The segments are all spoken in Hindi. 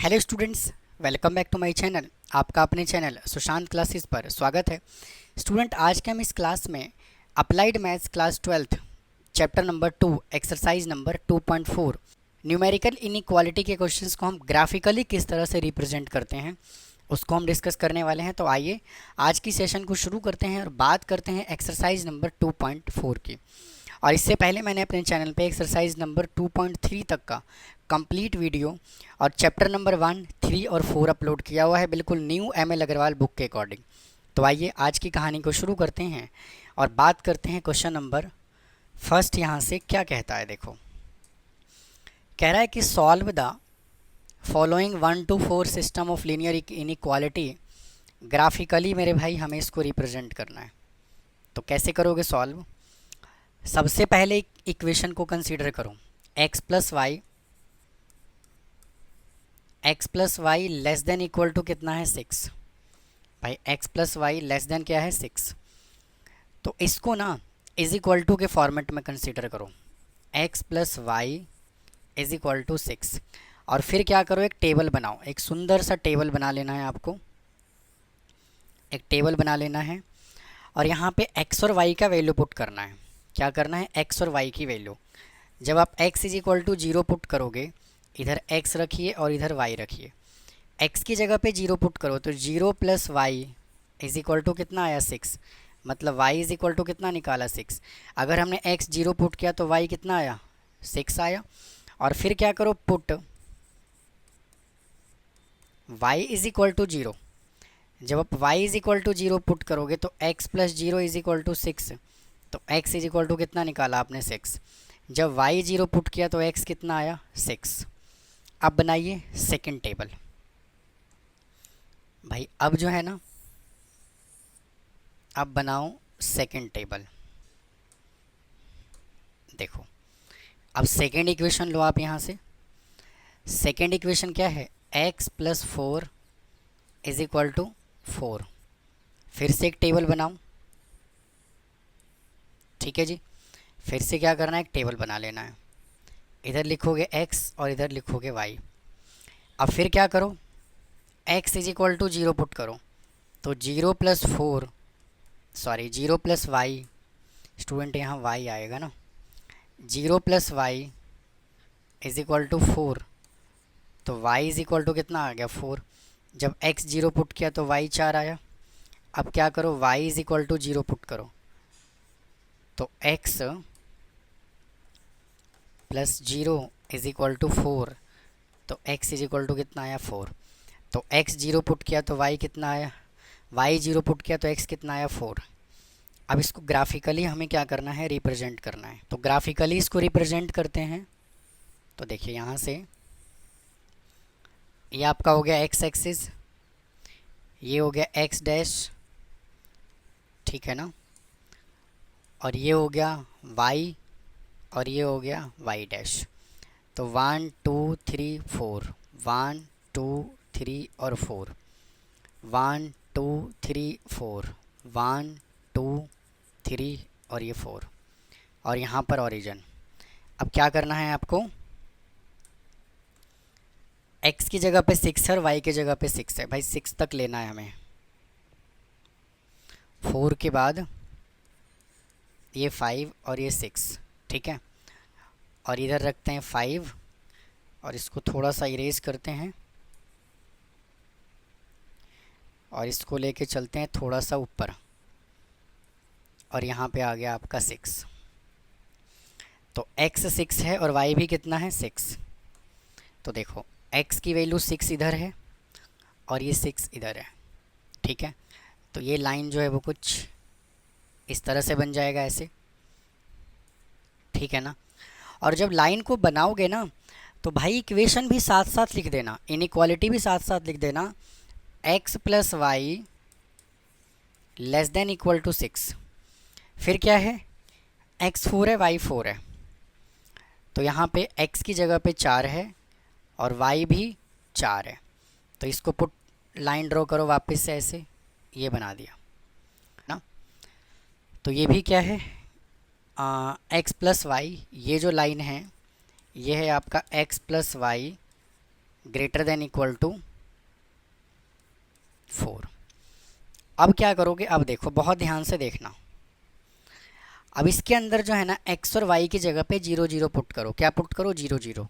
Hello students, welcome back to my channel. आपका अपने चैनल सुशांत क्लासेस पर स्वागत है। स्टूडेंट, आज के हम इस क्लास में applied maths class 12 chapter number 2 exercise number 2.4 numerical inequality के क्वेश्चंस को हम ग्राफिकली किस तरह से रिप्रेजेंट करते हैं उसको हम डिस्कस करने वाले हैं। तो आइए आज की सेशन को शुरू करते हैं और बात करते हैं एक्सरसाइज नंबर 2.4 की। और इससे पहले मैंने अपने चैनल पे एक्सरसाइज नंबर 2.3 तक का कंप्लीट वीडियो और चैप्टर नंबर 1, 3 और 4 अपलोड किया हुआ है, बिल्कुल न्यू ML अग्रवाल बुक के अकॉर्डिंग। तो आइए आज की कहानी को शुरू करते हैं और बात करते हैं क्वेश्चन नंबर फर्स्ट। यहाँ से क्या कहता है, देखो। कह रहा है कि solve the following 1 to 4 system of linear inequality graphically. मेरे भाई हमें इसको रिप्रेजेंट करना है, तो कैसे करोगे सॉल्व। सबसे पहले इक्वेशन को कंसीडर करो, x plus y less than equal to कितना है 6। भाई x plus y less than equal to 6। तो इसको ना इज इक्वल टू के फॉर्मेट में कंसीडर करो, x plus y is equal to 6। और फिर क्या करो, एक टेबल बनाओ, एक सुंदर सा टेबल बना लेना है आपको। एक टेबल बना लेना है और यहाँ पे x और y का वैल्यू पुट करना है। क्या करना है, x और y की वैल्यू। जब आप x is equal to 0 put करोगे, इधर x रखिए और इधर y रखिए। x की जगह पे 0 पुट करो तो 0 plus y is equal to कितना आया 6। मतलब y इज इक्वल टू कितना निकाला 6। अगर हमने x 0 पुट किया तो y कितना आया 6 आया। और फिर क्या करो, put y is equal to 0। जब आप y is equal to 0 put करोगे तो x plus 0 is equal to 6। तो x इज इक्वल टू कितना निकाला आपने 6। जब y 0 पुट किया तो x कितना आया 6। अब बनाइए सेकंड टेबल। भाई अब जो है ना, अब बनाओ सेकंड टेबल। देखो, अब सेकंड इक्वेशन लो आप यहाँ से। सेकंड इक्वेशन क्या है, x plus 4 is equal to 4। फिर से एक टेबल बनाओ, ठीक है जी। फिर से क्या करना है, एक टेबल बना लेना है। इधर लिखोगे x और इधर लिखोगे y। अब फिर क्या करो, x is equal to 0 put करो तो 0 plus 4 sorry 0 plus y, student यहाँ y आएगा ना। 0 plus y is equal to 4। तो y इज इक्वल टू कितना आ गया 4। जब x 0 पुट किया तो y 4 आया। अब क्या करो, y is equal to 0 put करो तो x plus 0 is equal to 4। तो x इज इक्वल टू कितना आया 4। तो x 0 पुट किया तो y कितना आया, y 0 पुट किया तो x कितना आया 4। अब इसको ग्राफिकली हमें क्या करना है, रिप्रेजेंट करना है। तो ग्राफिकली इसको रिप्रेजेंट करते हैं। तो देखिए यहाँ से ये आपका हो गया x एक्सिस, ये हो गया x डैश, ठीक है ना। और ये हो गया y और ये हो गया y डैश। तो 1 2 3 4, 1 2 3 और 4, 1 2 3 4, 1 2 3 और ये 4 और यहाँ पर ओरिजिन। अब क्या करना है आपको, x की जगह पे 6 है और y की जगह पे 6 है। भाई 6 तक लेना है हमें। 4 के बाद ये 5 और ये 6, ठीक है। और इधर रखते हैं 5 और इसको थोड़ा सा इरेज करते हैं और इसको लेके चलते हैं थोड़ा सा ऊपर। और यहाँ पे आ गया आपका 6। तो x 6 है और y भी कितना है 6। तो देखो x की वैल्यू 6 इधर है और ये 6 इधर है, ठीक है। तो ये लाइन जो है वो कुछ इस तरह से बन जाएगा ऐसे, ठीक है ना। और जब लाइन को बनाओगे ना तो भाई इक्वेशन भी साथ साथ लिख देना, इनइक्वालिटी भी साथ साथ लिख देना। x plus y less than equal to 6। फिर क्या है, x 4 है y 4 है। तो यहाँ पे x की जगह पे 4 है और y भी 4 है। तो इसको पुट लाइन ड्रॉ करो वापस से ऐसे, ये बना दिया ना। तो ये भी क्या है, x प्लस वाई, ये जो लाइन है ये है आपका x plus y greater than equal to 4। अब क्या करोगे, अब देखो बहुत ध्यान से देखना। अब इसके अंदर जो है ना x और y की जगह पे 0 0 पुट करो। क्या पुट करो? 0 0।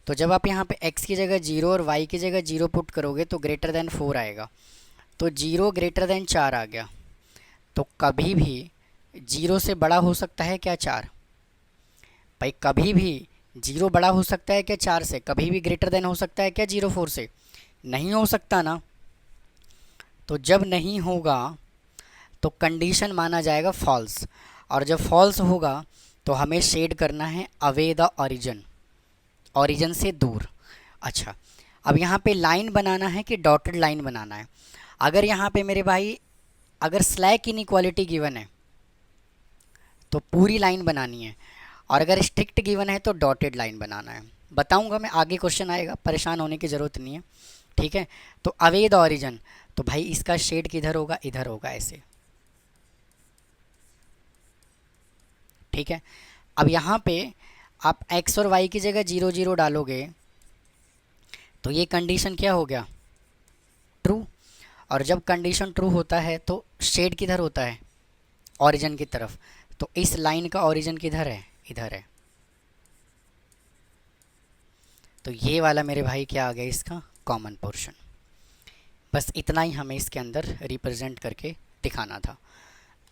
तो जब आप यहाँ पे x की जगह 0 और y की जगह 0 पुट करोगे तो ग्रेटर देन 4 आएगा। तो 0 ग्रेटर देन 4 आ गया। तो कभी भी 0 से बड़ा हो सकता है क्या 4? भाई कभी भी 0 बड़ा हो सकता है क्या 4 से? कभी भी ग्रेटर देन हो सकता है क्या 0 4 से? नहीं हो सकता ना। तो जब नहीं होगा तो कंडीशन माना जाएगा फॉल्स, और जब फॉल्स होगा तो हमें शेड करना है अवे द ओरिजिन, ओरिजिन से दूर। अच्छा, अब यहाँ पे लाइन बनाना है कि डॉटेड लाइन बनाना है? अगर यहाँ पे मेरे भाई अगर स्लैक इनइक्वालिटी गिवन है तो पूरी लाइन बनानी है, और अगर स्ट्रिक्ट गिवन है तो डॉटेड लाइन बनाना है। बताऊंगा मैं, आगे क्वेश्चन आएगा, परेशान होने की ज़रूरत नहीं है। ठीक है, तो अवे द ओरिजिन, तो भाई इसका शेड किधर होगा? इधर होगा, ऐसे। ठीक है, अब यहाँ पे आप x और y की जगह 0 0 डालोगे तो ये कंडीशन क्या हो गया? ट्रू। और जब कंडीशन ट्रू होता है तो शेड किधर होता है? ओरिजिन की तरफ। तो इस लाइन का ओरिजिन किधर है? इधर है। तो ये वाला मेरे भाई क्या आ गया? इसका कॉमन पोर्शन। बस इतना ही हमें इसके अंदर रिप्रेजेंट करके दिखाना था।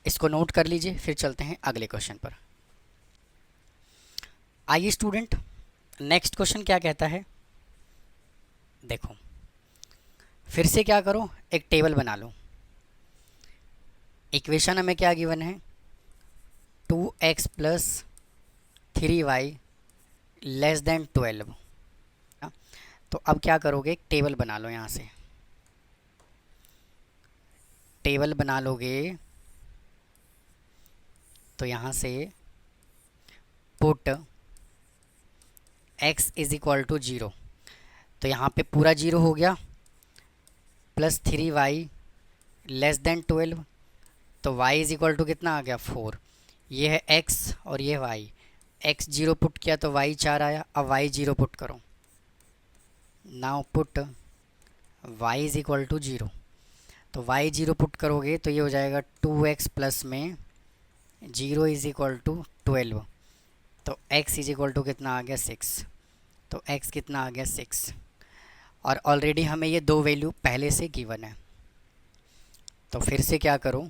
इसको नोट कर लीजिए, फिर चलते हैं अगले क्वेश्चन पर। आइए स्टूडेंट, नेक्स्ट क्वेश्चन क्या कहता है, देखो। फिर से क्या करो, एक टेबल बना लो। इक्वेशन हमें क्या गिवन है? 2x plus 3y less than 12। तो अब क्या करोगे, एक टेबल बना लो। यहाँ से टेबल बना लोगे तो यहाँ से put x is equal to 0। तो यहाँ पे पूरा 0 हो गया, प्लस 3y लेस देन 12। तो y इज इक्वल टू कितना आ गया? 4। ये है x और ये y। x 0 पुट किया तो y 4 आया। अब y 0 पुट करो। Now put y is equal to 0। तो y 0 पुट करोगे तो ये हो जाएगा 2x प्लस में 0 इज इक्वल टू 12। तो x इज इक्वल टू कितना आ गया? 6। तो x कितना आ गया? 6। और ऑलरेडी हमें ये दो वैल्यू पहले से गिवन है। तो फिर से क्या करो,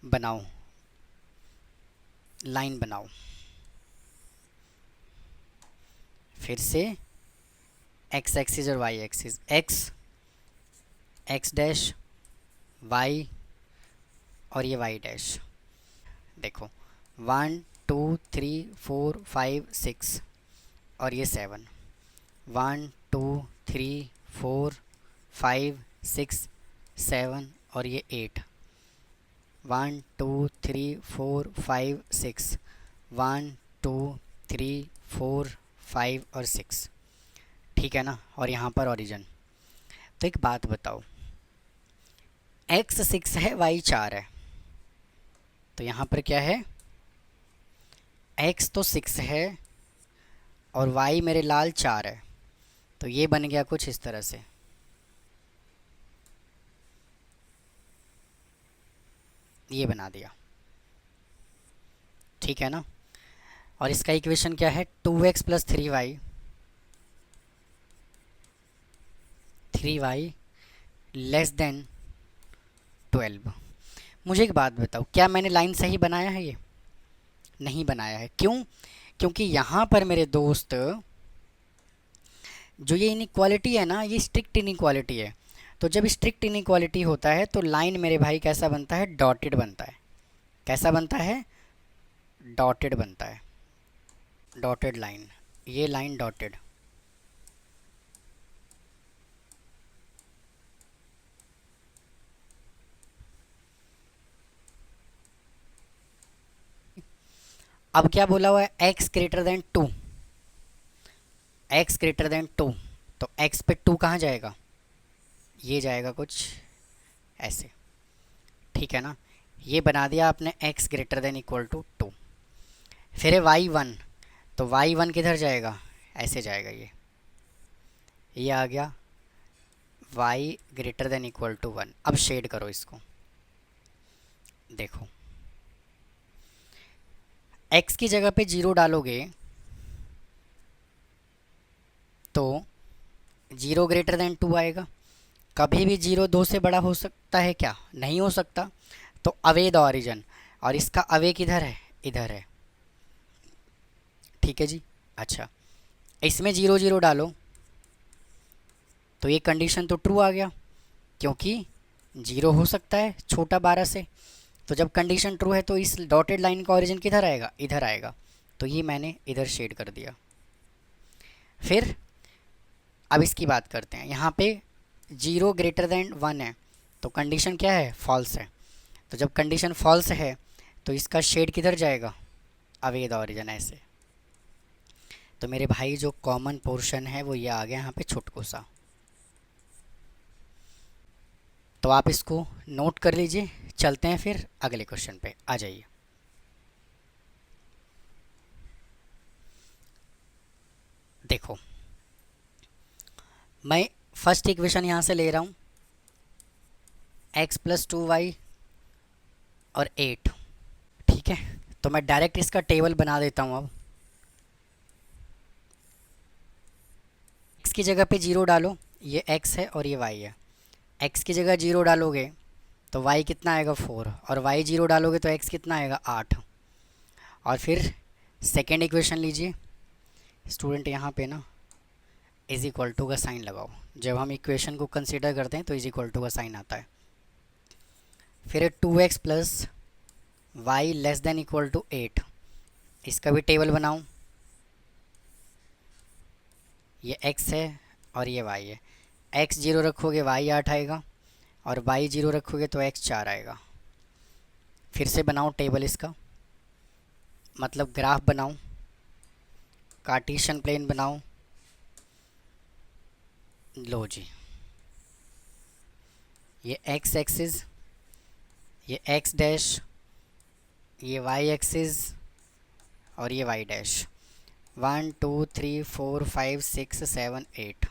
बनाओ, लाइन बनाओ। फिर से x एक्सिस और y axis, x dash, y और ये y डैश। देखो 1 2 3 4 5 6 और ये 7। 1 2 3 4 5 6 7 और ये 8। 1 2 3 4 5 6। 1 2 3 4 5 और 6। ठीक है ना। और यहाँ पर ओरिजिन। तो एक बात बताओ, x 6 है, y 4 है। तो यहाँ पर क्या है, x तो 6 है और y मेरे लाल 4 है। तो ये बन गया कुछ इस तरह से। ये बना दिया, ठीक है ना। और इसका इक्वेशन क्या है? 2x plus 3y less than 12। मुझे एक बात बताओ, क्या मैंने लाइन सही बनाया है? ये नहीं बनाया है। क्यों? क्योंकि यहाँ पर मेरे दोस्त जो ये इनइक्वालिटी है ना, ये स्ट्रिक्ट इनइक्वालिटी है। तो जब स्ट्रिक्ट इनइक्वालिटी होता है तो लाइन मेरे भाई कैसा बनता है? डॉटेड बनता है। कैसा बनता है? डॉटेड बनता है। डॉटेड लाइन, ये लाइन डॉटेड। अब क्या बोला हुआ है? x greater then 2। x greater then 2। तो x पे 2 कहाँ जाएगा? ये जाएगा कुछ ऐसे, ठीक है ना। ये बना दिया आपने x greater than equal to 2। फिर है y1। तो y1 किधर जाएगा? ऐसे जाएगा ये। ये आ गया y greater than equal to 1। अब शेड करो इसको, देखो x की जगह पे 0 डालोगे तो 0 ग्रेटर देन 2 आएगा। कभी भी 0 2 से बड़ा हो सकता है क्या? नहीं हो सकता। तो अवे द ऑरिजन, और इसका अवे किधर है? इधर है। ठीक है जी। अच्छा, इसमें 0 0 डालो तो ये कंडीशन तो ट्रू आ गया, क्योंकि 0 हो सकता है छोटा 12 से। तो जब कंडीशन ट्रू है तो इस डॉटेड लाइन का ओरिजिन किधर आएगा? इधर आएगा। तो ये मैंने इधर शेड कर दिया। फिर अब इसकी बात करते हैं। यहाँ पे 0 ग्रेटर देन 1 है तो कंडीशन क्या है? फॉल्स है। तो जब कंडीशन फॉल्स है तो इसका शेड किधर जाएगा? अवे द ऑरिजन, ऐसे। तो मेरे भाई जो कॉमन पोर्शन है वो ये आ गया यहाँ पे छुटकू सा। तो आप इसको नोट कर लीजिए। चलते हैं फिर अगले क्वेश्चन पे, आ जाइए। देखो मैं फर्स्ट इक्वेशन यहाँ से ले रहा हूँ, x प्लस 2y और 8। ठीक है, तो मैं डायरेक्ट इसका टेबल बना देता हूँ। अब x की जगह पे 0 डालो, ये x है और ये y है। x की जगह 0 डालोगे तो y कितना आएगा? 4। और y 0 डालोगे तो x कितना आएगा? 8। और फिर सेकेंड इक्वेशन लीजिए स्टूडेंट, यहाँ पे ना इज इक्वल टू का साइन लगाओ। जब हम इक्वेशन को कंसीडर करते हैं तो इज इक्वल टू का साइन आता है। फिर 2x plus y less than equal to 8, इसका भी टेबल बनाऊं। ये x है और ये y है। x 0 रखोगे y 8 आएगा, और y 0 रखोगे तो x 4 आएगा। फिर से बनाऊं टेबल इसका, मतलब ग्राफ बनाऊं, कार्टेशियन प्लेन बनाऊं। लो जी, ये x एक्सिस, ये x डैश, ये y एक्सिस और ये y डैश। 1 2 3 4 5 6 7 8,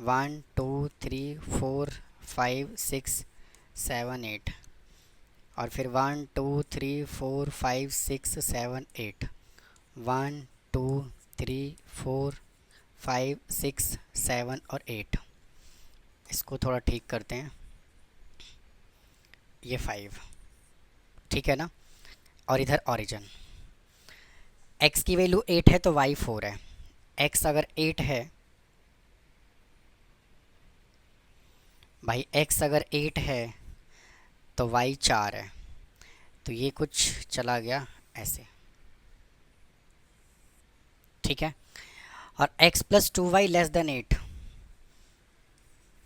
1 2 3 4 5 6 7 8, और फिर 1 2 3 4 5 6 7 8, 1 2 3 4 5 6 7 और 8। इसको थोड़ा ठीक करते हैं, ये 5। ठीक है ना। और इधर ओरिजिन, x की वैल्यू 8 है तो y 4 है। x अगर 8 है भाई, x अगर 8 है तो y 4 है। तो ये कुछ चला गया ऐसे। ठीक है। और x plus 2y less then 8,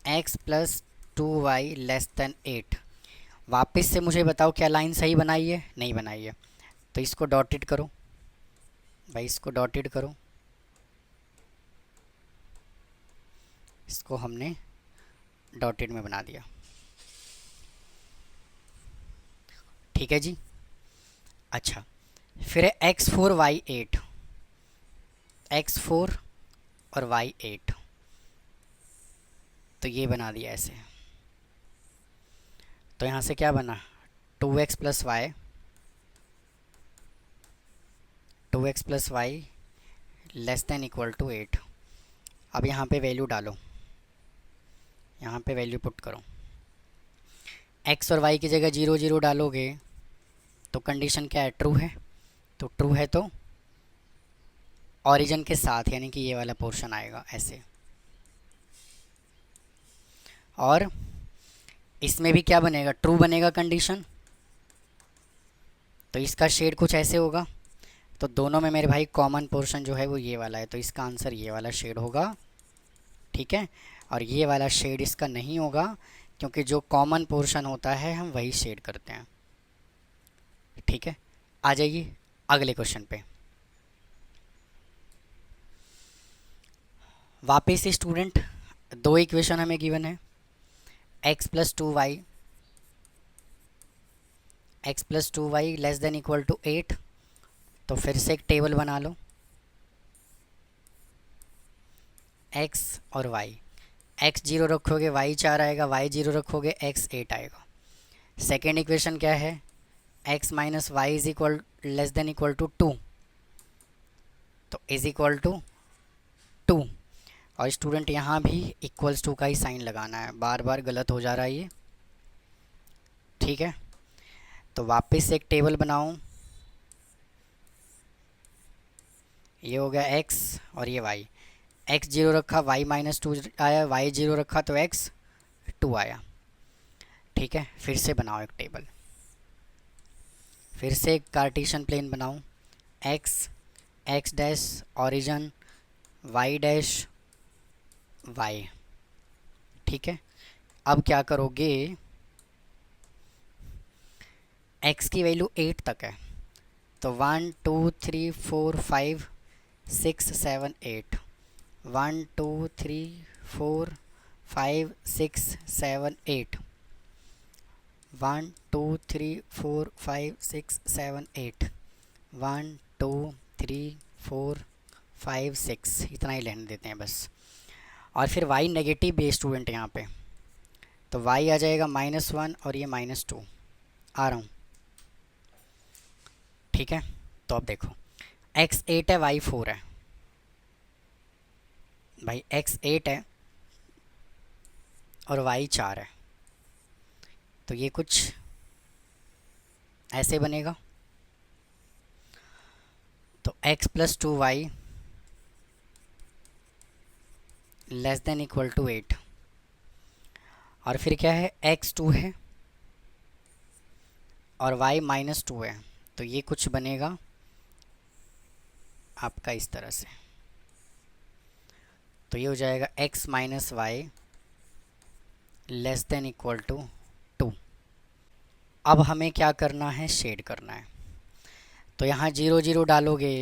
x plus 2y less then 8। वापस से मुझे बताओ क्या लाइन सही बनाई है? नहीं बनाई है। तो इसको डॉटेड करो भाई, इसको डॉटेड करो। इसको हमने डॉटेड में बना दिया। ठीक है जी। अच्छा, फिर है x4 y8, x4 और y8। तो ये बना दिया ऐसे। तो यहाँ से क्या बना? 2x plus y, 2x plus y less than equal to 8। अब यहाँ पे वैल्यू डालो, यहाँ पे वैल्यू पुट करो। x और y की जगह 0 0 डालोगे तो कंडीशन क्या है? ट्रू है। तो ट्रू है तो ओरिजिन के साथ, यानी कि ये वाला पोर्शन आएगा ऐसे। और इसमें भी क्या बनेगा? ट्रू बनेगा कंडीशन। तो इसका शेड कुछ ऐसे होगा। तो दोनों में मेरे भाई कॉमन पोर्शन जो है वो ये वाला है, तो इसका आंसर ये वाला शेड होगा। ठीक है। और ये वाला शेड इसका नहीं होगा, क्योंकि जो कॉमन पोर्शन होता है हम वही शेड करते हैं। ठीक है, आ जाइए अगले क्वेश्चन पे। वापस से स्टूडेंट, दो इक्वेशन हमें गिवन है, x plus 2y, x plus 2y less than equal to 8। तो फिर से एक टेबल बना लो। x और y, x 0 रखोगे y 4 आएगा, y 0 रखोगे x 8 आएगा। सेकेंड इक्वेशन क्या है, x minus y is equal less than equal to 2, तो इज इक्वल टू 2। और स्टूडेंट यहाँ भी इक्वल्स टू का ही साइन लगाना है, बार बार गलत हो जा रहा है ये, ठीक है। तो वापस एक टेबल बनाऊँ, ये हो गया x और ये y, x 0 रखा y माइनस 2 आया, y 0 रखा तो x 2 आया, ठीक है। फिर से बनाओ एक टेबल, फिर से एक कार्टेशियन प्लेन बनाऊँ, x dash origin y dash y, ठीक है। अब क्या करोगे, x की वैल्यू 8 तक है, तो 1 2 3 4 5 6 7 8, 1 2 3 4 5 6 7 8, 1 2 3 4 5 6 7 8, 1 2 3 4 5 6, इतना ही लेने देते हैं बस। और फिर y नेगेटिव भी है स्टूडेंट यहाँ पे, तो y आ जाएगा -1 और ये -2 आ रहा हूँ, ठीक है। तो अब देखो x 8 है y 4 है, भाई x 8 है और y 4 है, तो ये कुछ ऐसे बनेगा, तो x plus 2y less than equal to 8। और फिर क्या है, x 2 है और y -2 है, तो ये कुछ बनेगा आपका इस तरह से, तो ये हो जाएगा x minus y less than equal to 2। अब हमें क्या करना है, शेड करना है, तो यहाँ 0 0 डालोगे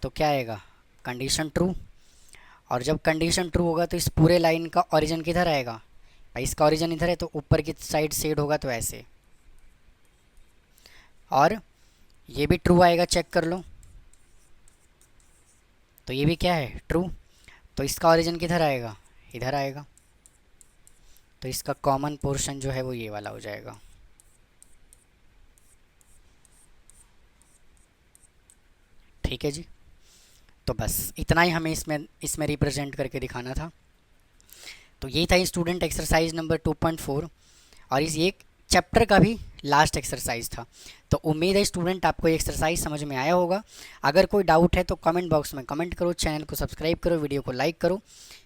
तो क्या आएगा, कंडीशन ट्रू। और जब कंडीशन ट्रू होगा तो इस पूरे लाइन का ओरिजिन किधर आएगा, भाई इसका ओरिजिन इधर है, तो ऊपर की साइड शेड होगा तो ऐसे, और ये भी ट्रू आएगा, चेक कर लो, तो ये भी क्या है, ट्रू। तो इसका ओरिजिन किधर आएगा, इधर आएगा, तो इसका कॉमन पोर्शन जो है वो ये वाला हो जाएगा। ठीक है जी, तो बस इतना ही हमें इसमें रिप्रेजेंट करके दिखाना था। तो ये था स्टूडेंट एक्सरसाइज नंबर 2.4, और ये चैप्टर का भी लास्ट एक्सरसाइज था। तो उम्मीद है स्टूडेंट आपको ये एक्सरसाइज समझ में आया होगा। अगर कोई डाउट है तो कमेंट बॉक्स में कमेंट करो, चैनल को सब्सक्राइब करो, वीडियो को लाइक करो।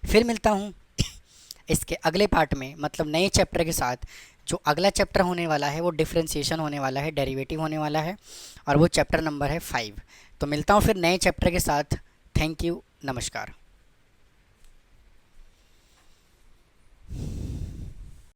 फिर मिलता हूँ इसके अगले पार्ट में, मतलब नए चैप्टर के साथ। जो अगला चैप्टर होने वाला है वो डिफरेंशिएशन होने वाला है, डेरिवेटिव होने वाला है, और वो चैप्टर नंबर है 5। तो मिलता हूँ फिर नए चैप्टर के साथ। थैंक यू, नमस्कार।